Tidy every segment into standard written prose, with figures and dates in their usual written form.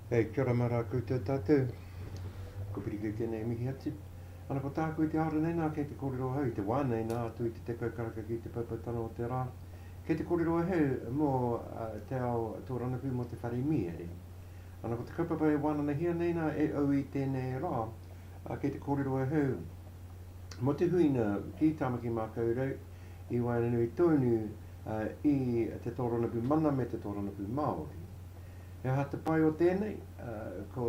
Kia ora mara koutou tātou. Ko piriki tēnei mihi atu. Ana ko tāku i te aora nei nā kei te kōrero hau, i te wā nei nā atu i te tekau karaka ki te paupatana o te rā. Kei te kōrero hau mō te ao tōranapu mō te whare miere. Ana ko te kaupapa e wānana hia nei nā e au i tēnei rā, kei te kōrero hau. Mō te huina ki tāmaki mākau rau, i wainanui tōnu i te tōranapu mana me te tōranapu Māori. E hata pai o tēnei, ko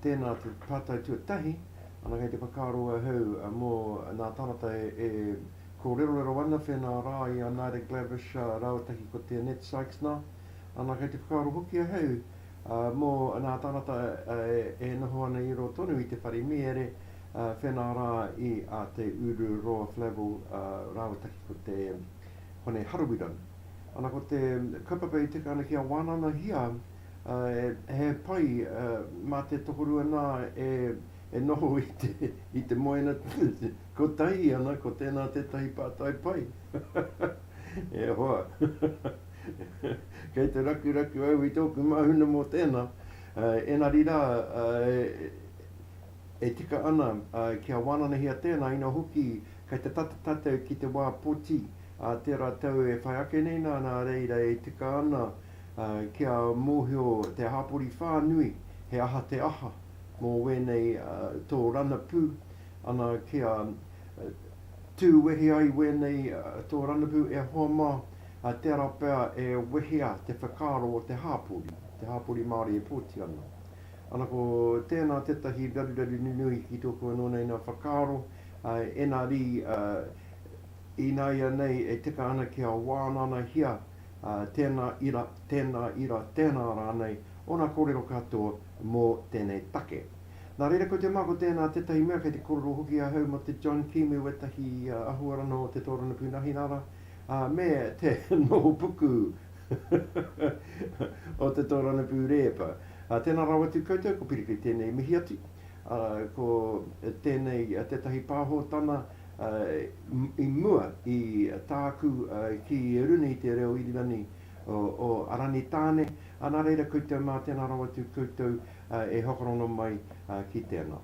tēnā te pātai tuatahi, ana kei te whakaroa hau mō nā tāngata kōrero ana whenā rā i a Naira Glavish rāwatahi ko te Ned Sykes nā, ana kei te whakaro hoki hau mō nā tāngata noho ana i ro tonu i te whare miere whenā rā i a te uru roa Flavel rāwatahi ko te hone Harawirau. Ana ko te kaupapa i tika ana ki a wānana hia, he pai mā te tokorua nā e noho i te moena ko tahi ana, ko tēnā tētahi pātai pai. E hoa. Kei te raku au i tōku mahuna mō tēnā, enari rā e tika ana ki a wānana hia tēnā ina hoki kei te tata ki te wā poti. Tērā tau e whai ake nei nā reira e tika ana kia mōhio te hapori whānui he aha te aha mō wenei tō rana pū ana kia tūwehi ai wenei tō rana pū e hoa mā tērā pēr e wehea te whakaro o te hapori Māori e pōti ana. Ana ko tēnā tetahi raruraru nunui ki tōku anō nei nā whakaro enari I nā ia nei e tika ana ki a wānana hia tēnā ira, tēnā rā nei o nā kōrero katoa mō tēnei take. Nā reira ko te mako tēnā tetahi mea kei te kōrero hoki a hau mo te John Kimu e tahi ahuarano o te tōranapu Nahinara me te noho puku o te tōranapu Repa. Tēnā rawa tu koutou ko piriki tēnei mihi atu. Ko tēnei tetahi pāhotana I mua I tāku ki runi te reo irirani o Arani Tāne, ana reira koutou mā tēnā rawa tu koutou e hokorono mai ki tēnā.